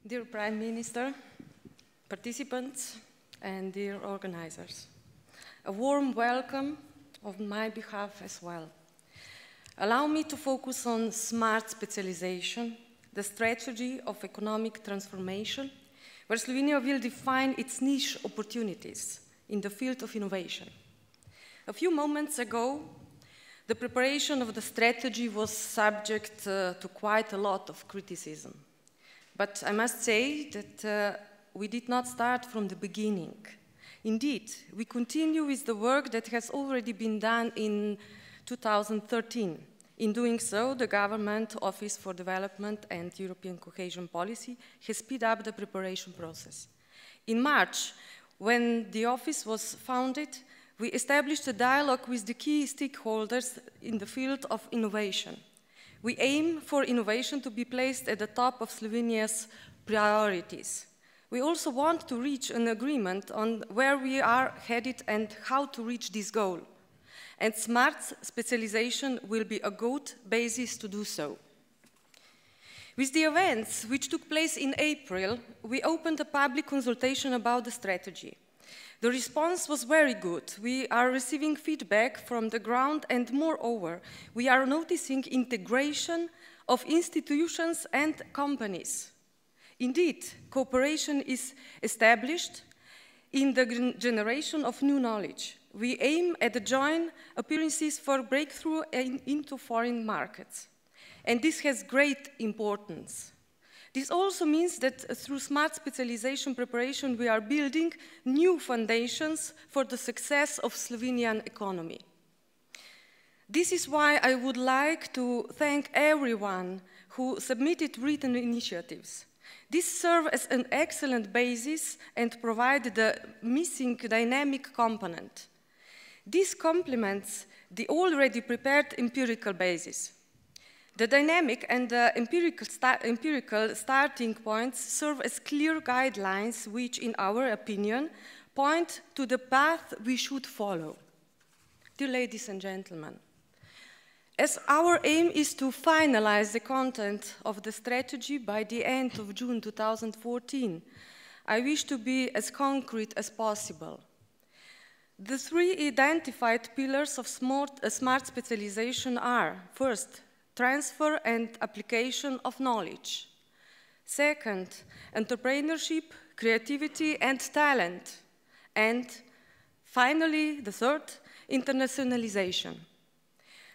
Dear Prime Minister, participants, and dear organizers, a warm welcome on my behalf as well. Allow me to focus on smart specialization, the strategy of economic transformation, where Slovenia will define its niche opportunities in the field of innovation. A few moments ago, the preparation of the strategy was subject to quite a lot of criticism. But I must say that we did not start from the beginning. Indeed, we continue with the work that has already been done in 2013. In doing so, the Government Office for Development and European Cohesion Policy has speeded up the preparation process. In March, when the office was founded, we established a dialogue with the key stakeholders in the field of innovation. We aim for innovation to be placed at the top of Slovenia's priorities. We also want to reach an agreement on where we are headed and how to reach this goal. And smart specialization will be a good basis to do so. With the events which took place in April, we opened a public consultation about the strategy. The response was very good. We are receiving feedback from the ground, and moreover, we are noticing integration of institutions and companies. Indeed, cooperation is established in the generation of new knowledge. We aim at the joint appearances for breakthrough into foreign markets. And this has great importance. This also means that through smart specialization preparation, we are building new foundations for the success of Slovenian economy. This is why I would like to thank everyone who submitted written initiatives. This serves as an excellent basis and provides the missing dynamic component. This complements the already prepared empirical basis. The dynamic and the empirical starting points serve as clear guidelines which, in our opinion, point to the path we should follow. Dear ladies and gentlemen, as our aim is to finalize the content of the strategy by the end of June 2014, I wish to be as concrete as possible. The three identified pillars of smart specialization are, first, transfer and application of knowledge. Second, entrepreneurship, creativity, and talent. And finally, the third, internationalization.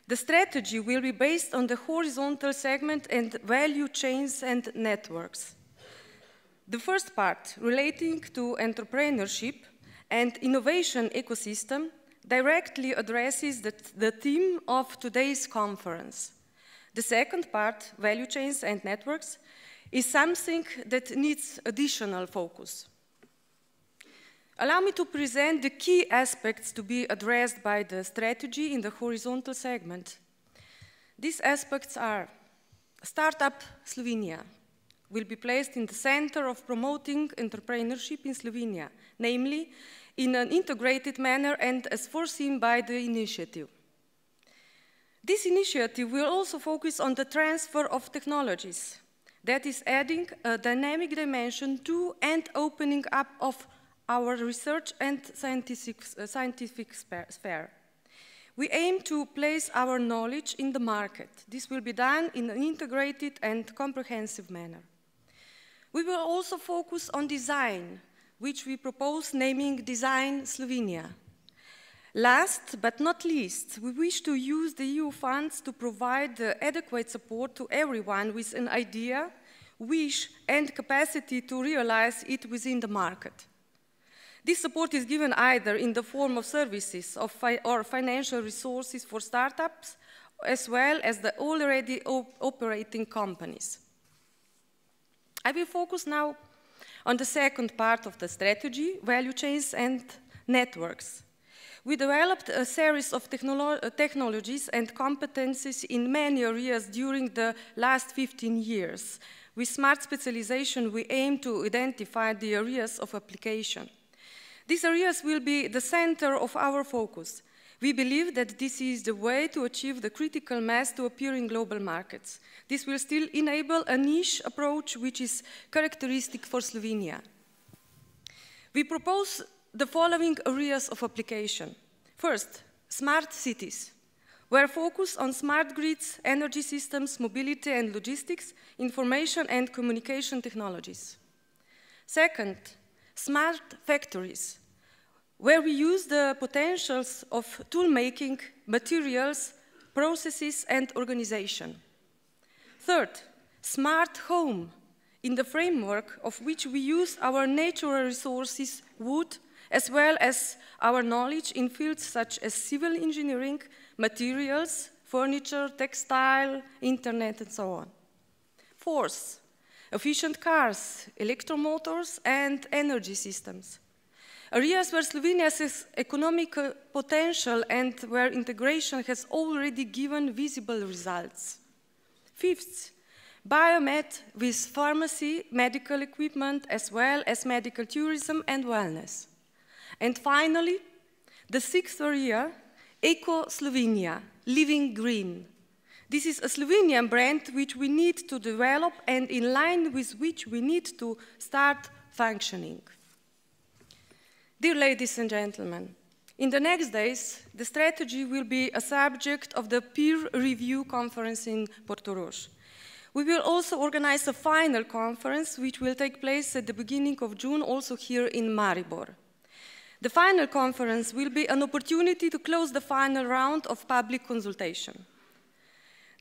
The strategy will be based on the horizontal segment and value chains and networks. The first part, relating to entrepreneurship and innovation ecosystem, directly addresses the theme of today's conference. The second part, value chains and networks, is something that needs additional focus. Allow me to present the key aspects to be addressed by the strategy in the horizontal segment. These aspects are: Startup Slovenia will be placed in the center of promoting entrepreneurship in Slovenia, namely in an integrated manner and as foreseen by the initiative. This initiative will also focus on the transfer of technologies, that is adding a dynamic dimension to and opening up of our research and scientific sphere. We aim to place our knowledge in the market. This will be done in an integrated and comprehensive manner. We will also focus on design, which we propose naming Design Slovenia. Last but not least, we wish to use the EU funds to provide adequate support to everyone with an idea, wish, and capacity to realize it within the market. This support is given either in the form of services or financial resources for startups, as well as the already operating companies. I will focus now on the second part of the strategy, value chains and networks. We developed a series of technologies and competencies in many areas during the last 15 years. With smart specialization, we aim to identify the areas of application. These areas will be the center of our focus. We believe that this is the way to achieve the critical mass to appear in global markets. This will still enable a niche approach which is characteristic for Slovenia. We propose the following areas of application. First, smart cities, where focus on smart grids, energy systems, mobility and logistics, information and communication technologies. Second, smart factories, where we use the potentials of tool-making, materials, processes, and organization. Third, smart home, in the framework of which we use our natural resources, wood, as well as our knowledge in fields such as civil engineering, materials, furniture, textile, internet, and so on. Fourth, efficient cars, electromotors, and energy systems. Areas where Slovenia has economic potential and where integration has already given visible results. Fifth, biomed with pharmacy, medical equipment, as well as medical tourism and wellness. And finally, the sixth area, Eco Slovenia, living green. This is a Slovenian brand which we need to develop and in line with which we need to start functioning. Dear ladies and gentlemen, in the next days, the strategy will be a subject of the peer review conference in Portorož. We will also organize a final conference which will take place at the beginning of June, also here in Maribor. The final conference will be an opportunity to close the final round of public consultation.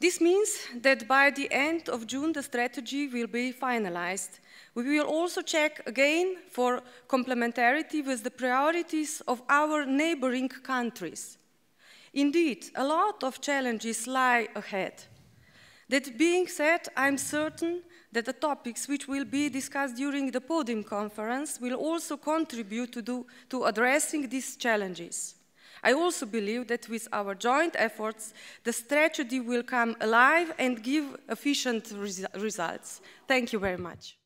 This means that by the end of June, the strategy will be finalized. We will also check again for complementarity with the priorities of our neighboring countries. Indeed, a lot of challenges lie ahead. That being said, I'm certain that the topics which will be discussed during the podium conference will also contribute to addressing these challenges. I also believe that with our joint efforts, the strategy will come alive and give efficient results. Thank you very much.